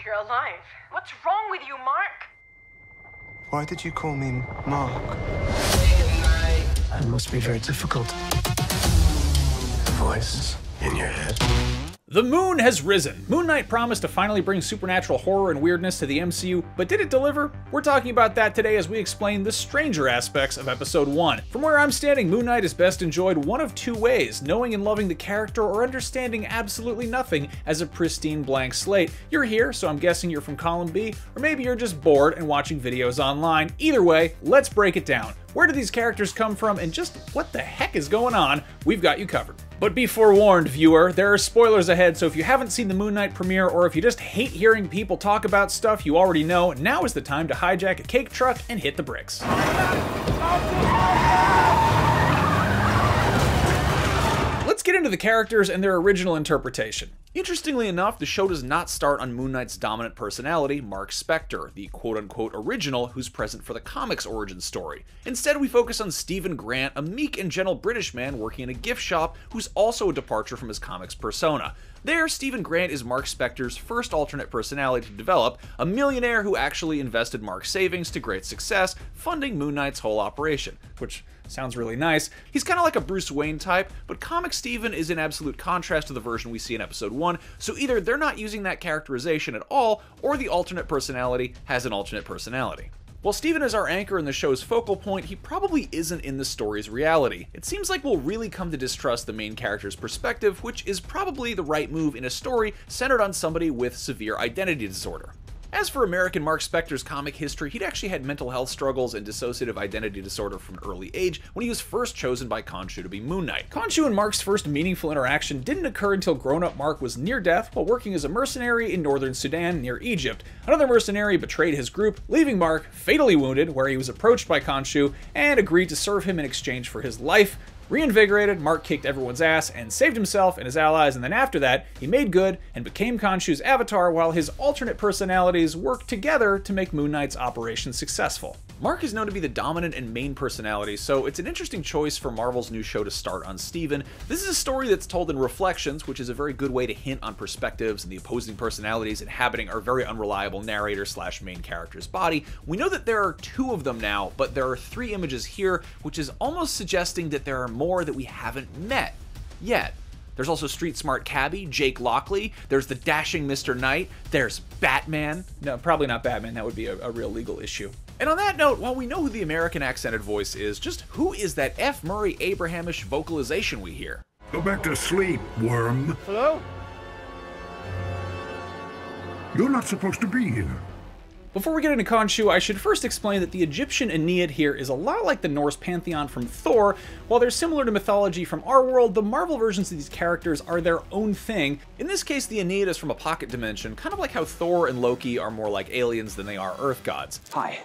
you're alive. What's wrong with you, Mark? Why did you call me Mark? That must be very difficult. The voice in your head. The moon has risen. Moon Knight promised to finally bring supernatural horror and weirdness to the MCU, but did it deliver? We're talking about that today as we explain the stranger aspects of Episode 1. From where I'm standing, Moon Knight is best enjoyed one of two ways: knowing and loving the character, or understanding absolutely nothing as a pristine blank slate. You're here, so I'm guessing you're from column B, or maybe you're just bored and watching videos online. Either way, let's break it down. Where do these characters come from, and just what the heck is going on? We've got you covered. But be forewarned, viewer, there are spoilers ahead, so if you haven't seen the Moon Knight premiere, or if you just hate hearing people talk about stuff you already know, now is the time to hijack a cake truck and hit the bricks. Let's get into the characters and their original interpretation. Interestingly enough, the show does not start on Moon Knight's dominant personality, Mark Spector, the quote-unquote original who's present for the comics origin story. Instead, we focus on Stephen Grant, a meek and gentle British man working in a gift shop who's also a departure from his comics persona. There, Stephen Grant is Mark Spector's first alternate personality to develop, a millionaire who actually invested Mark's savings to great success, funding Moon Knight's whole operation, which sounds really nice. He's kind of like a Bruce Wayne type, but comic Stephen is in absolute contrast to the version we see in Episode 1, so either they're not using that characterization at all, or the alternate personality has an alternate personality. While Stephen is our anchor and the show's focal point, he probably isn't in the story's reality. It seems like we'll really come to distrust the main character's perspective, which is probably the right move in a story centered on somebody with severe identity disorder. As for American Mark Spector's comic history, he'd actually had mental health struggles and dissociative identity disorder from an early age when he was first chosen by Khonshu to be Moon Knight. Khonshu and Mark's first meaningful interaction didn't occur until grown-up Mark was near death while working as a mercenary in northern Sudan near Egypt. Another mercenary betrayed his group, leaving Mark fatally wounded, where he was approached by Khonshu and agreed to serve him in exchange for his life. Reinvigorated, Mark kicked everyone's ass and saved himself and his allies, and then after that, he made good and became Khonshu's avatar while his alternate personalities worked together to make Moon Knight's operation successful. Mark is known to be the dominant and main personality, so it's an interesting choice for Marvel's new show to start on Stephen. This is a story that's told in Reflections, which is a very good way to hint on perspectives and the opposing personalities inhabiting our very unreliable narrator slash main character's body. We know that there are two of them now, but there are three images here, which is almost suggesting that there are more that we haven't met yet. There's also street smart cabbie, Jake Lockley. There's the dashing Mr. Knight. There's Batman. No, probably not Batman. That would be a real legal issue. And on that note, while we know who the American accented voice is, just who is that F. Murray Abrahamish vocalization we hear? Go back to sleep, worm. Hello? You're not supposed to be here. Before we get into Khonshu, I should first explain that the Egyptian Aeneid here is a lot like the Norse pantheon from Thor. While they're similar to mythology from our world, the Marvel versions of these characters are their own thing. In this case, the Aeneid is from a pocket dimension, kind of like how Thor and Loki are more like aliens than they are Earth gods. Hi.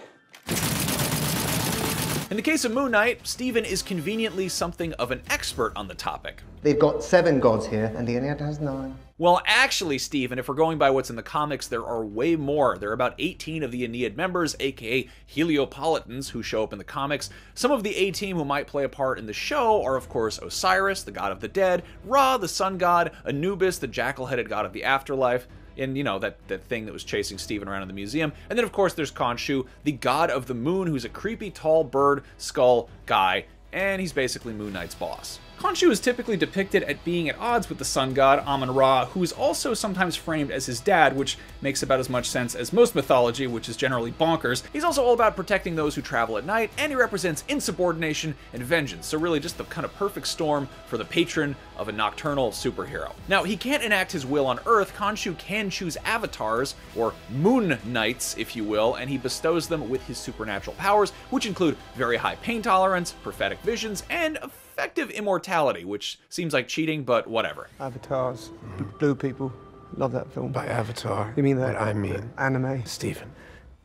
In the case of Moon Knight, Stephen is conveniently something of an expert on the topic. They've got 7 gods here, and the Aeneid has 9. Well, actually, Stephen, if we're going by what's in the comics, there are way more. There are about 18 of the Aeneid members, aka Heliopolitans, who show up in the comics. Some of the A-Team who might play a part in the show are, of course, Osiris, the god of the dead, Ra, the sun god, Anubis, the jackal-headed god of the afterlife, and, you know, that thing that was chasing Stephen around in the museum. And then, of course, there's Khonshu, the god of the moon, who's a creepy, tall bird skull guy, and he's basically Moon Knight's boss. Khonshu is typically depicted at being at odds with the sun god, Amun-Ra, who is also sometimes framed as his dad, which makes about as much sense as most mythology, which is generally bonkers. He's also all about protecting those who travel at night, and he represents insubordination and vengeance, so really just the kind of perfect storm for the patron of a nocturnal superhero. Now, he can't enact his will on Earth. Khonshu can choose avatars, or Moon Knights, if you will, and he bestows them with his supernatural powers, which include very high pain tolerance, prophetic visions, and effective immortality, which seems like cheating, but whatever. Avatars. Blue people. Love that film. By Avatar. You mean that? What I mean. Anime. Stephen.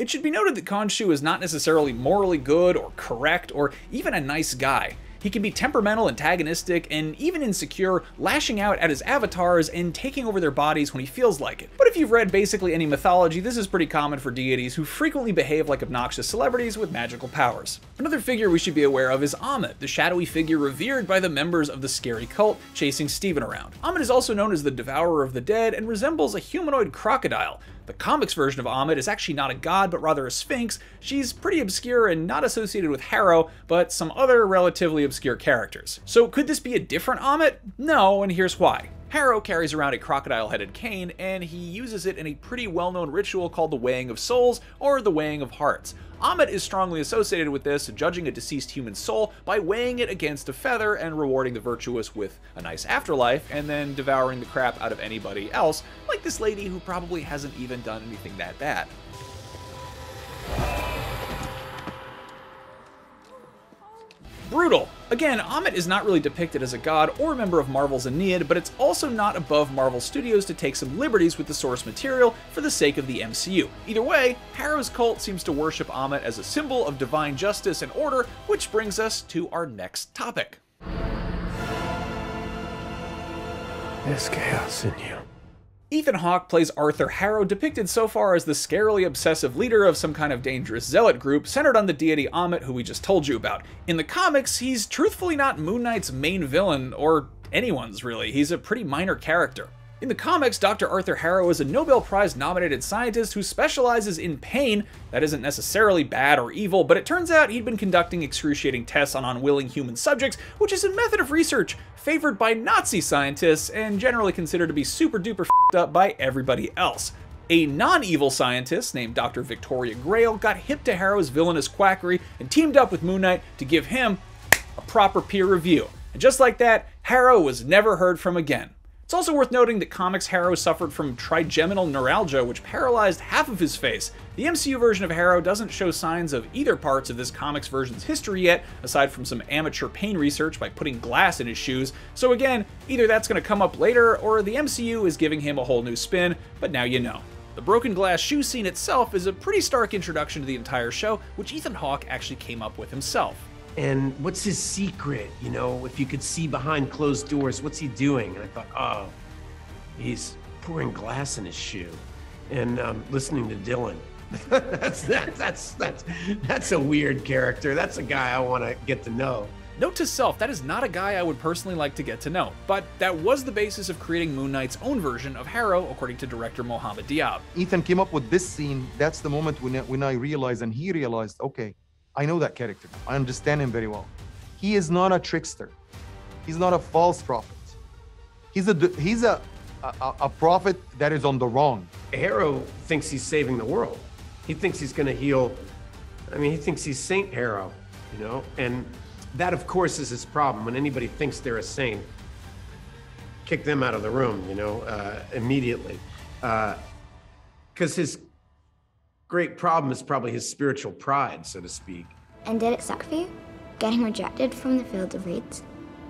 It should be noted that Khonshu is not necessarily morally good or correct or even a nice guy. He can be temperamental, antagonistic, and even insecure, lashing out at his avatars and taking over their bodies when he feels like it. But if you've read basically any mythology, this is pretty common for deities who frequently behave like obnoxious celebrities with magical powers. Another figure we should be aware of is Ammit, the shadowy figure revered by the members of the scary cult chasing Stephen around. Ammit is also known as the Devourer of the Dead and resembles a humanoid crocodile. The comics version of Ammit is actually not a god, but rather a sphinx. She's pretty obscure and not associated with Harrow, but some other relatively obscure characters. So could this be a different Ammit? No, and here's why. Harrow carries around a crocodile-headed cane, and he uses it in a pretty well-known ritual called the Weighing of Souls, or the Weighing of Hearts. Ammit is strongly associated with this, judging a deceased human soul by weighing it against a feather and rewarding the virtuous with a nice afterlife, and then devouring the crap out of anybody else, like this lady who probably hasn't even done anything that bad. Brutal. Again, Ammit is not really depicted as a god or a member of Marvel's Aeneid, but it's also not above Marvel Studios to take some liberties with the source material for the sake of the MCU. Either way, Harrow's cult seems to worship Ammit as a symbol of divine justice and order, which brings us to our next topic. There's chaos in you. Ethan Hawke plays Arthur Harrow, depicted so far as the scarily obsessive leader of some kind of dangerous zealot group centered on the deity Ammit, who we just told you about. In the comics, he's truthfully not Moon Knight's main villain, or anyone's really. He's a pretty minor character. In the comics, Dr. Arthur Harrow is a Nobel Prize nominated scientist who specializes in pain. That isn't necessarily bad or evil, but it turns out he'd been conducting excruciating tests on unwilling human subjects, which is a method of research favored by Nazi scientists and generally considered to be super duper f***ed up by everybody else. A non-evil scientist named Dr. Victoria Grail got hip to Harrow's villainous quackery and teamed up with Moon Knight to give him a proper peer review. And just like that, Harrow was never heard from again. It's also worth noting that comics Harrow suffered from trigeminal neuralgia, which paralyzed half of his face. The MCU version of Harrow doesn't show signs of either parts of this comics version's history yet, aside from some amateur pain research by putting glass in his shoes. So again, either that's going to come up later, or the MCU is giving him a whole new spin, but now you know. The broken glass shoe scene itself is a pretty stark introduction to the entire show, which Ethan Hawke actually came up with himself. And what's his secret? You know, if you could see behind closed doors, what's he doing? And I thought, oh, he's pouring glass in his shoe and listening to Dylan. that's a weird character. That's a guy I want to get to know. Note to self, that is not a guy I would personally like to get to know, but that was the basis of creating Moon Knight's own version of Harrow, according to director Mohamed Diab. Ethan came up with this scene. That's the moment when I realized, and he realized, okay, I know that character. I understand him very well. He is not a trickster. He's not a false prophet. He's a prophet that is on the wrong. Harrow thinks he's saving the world. He thinks he's going to heal. I mean, he thinks he's Saint Harrow, you know? And that, of course, is his problem. When anybody thinks they're a saint, kick them out of the room, you know, immediately. Because his great problem is probably his spiritual pride, so to speak. And did it suck for you? Getting rejected from the Field of Reeds?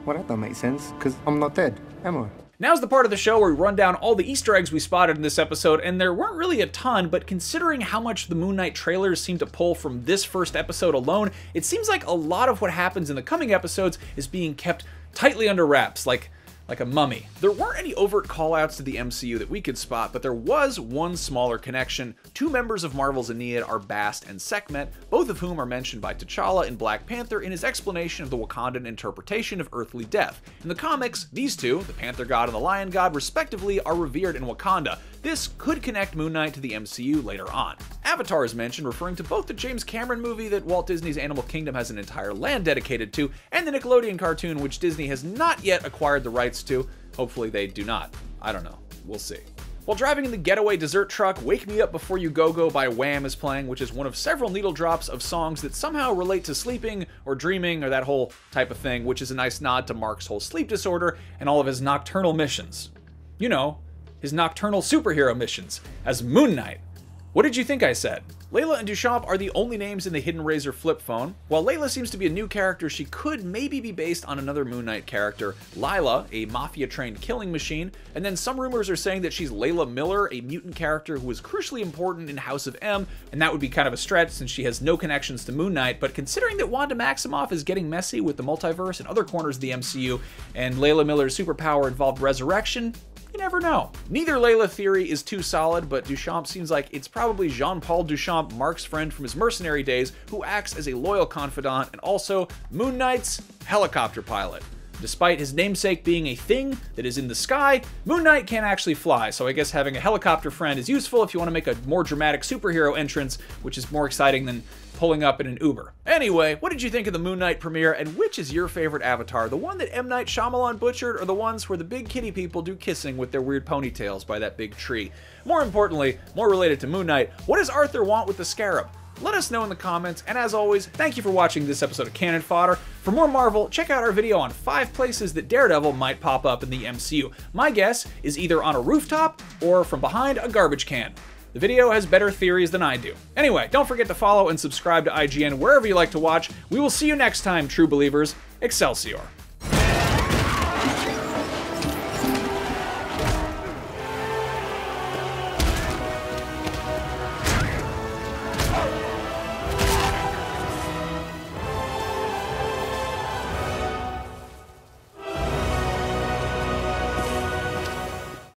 Well, that don't make sense, because I'm not dead, am I? Now's the part of the show where we run down all the Easter eggs we spotted in this episode, and there weren't really a ton, but considering how much the Moon Knight trailers seem to pull from this first episode alone, it seems like a lot of what happens in the coming episodes is being kept tightly under wraps, like a mummy. There weren't any overt callouts to the MCU that we could spot, but there was one smaller connection. Two members of Marvel's Aeneid are Bast and Sekhmet, both of whom are mentioned by T'Challa in Black Panther in his explanation of the Wakandan interpretation of earthly death. In the comics, these two, the Panther God and the Lion God respectively, are revered in Wakanda. This could connect Moon Knight to the MCU later on. Avatar is mentioned, referring to both the James Cameron movie that Walt Disney's Animal Kingdom has an entire land dedicated to, and the Nickelodeon cartoon which Disney has not yet acquired the rights to. Hopefully they do not. I don't know. We'll see. While driving in the Getaway dessert truck, Wake Me Up Before You Go Go by Wham is playing, which is one of several needle drops of songs that somehow relate to sleeping or dreaming or that whole type of thing, which is a nice nod to Mark's whole sleep disorder and all of his nocturnal missions. You know, his nocturnal superhero missions as Moon Knight. What did you think I said? Layla and Duchamp are the only names in the Hidden Razor flip phone. While Layla seems to be a new character, she could maybe be based on another Moon Knight character, Lila, a mafia-trained killing machine, and then some rumors are saying that she's Layla Miller, a mutant character who was crucially important in House of M, and that would be kind of a stretch since she has no connections to Moon Knight, but considering that Wanda Maximoff is getting messy with the multiverse and other corners of the MCU, and Layla Miller's superpower involved resurrection, you never know. Neither Layla theory is too solid, but Duchamp seems like it's probably Jean-Paul Duchamp, Mark's friend from his mercenary days, who acts as a loyal confidant and also Moon Knight's helicopter pilot. Despite his namesake being a thing that is in the sky, Moon Knight can't actually fly, so I guess having a helicopter friend is useful if you want to make a more dramatic superhero entrance, which is more exciting than pulling up in an Uber. Anyway, what did you think of the Moon Knight premiere, and which is your favorite Avatar? The one that M. Night Shyamalan butchered, or the ones where the big kitty people do kissing with their weird ponytails by that big tree? More importantly, more related to Moon Knight, what does Arthur want with the scarab? Let us know in the comments, and as always, thank you for watching this episode of Cannon Fodder. For more Marvel, check out our video on 5 places that Daredevil might pop up in the MCU. My guess is either on a rooftop or from behind a garbage can. The video has better theories than I do. Anyway, don't forget to follow and subscribe to IGN wherever you like to watch. We will see you next time, true believers. Excelsior.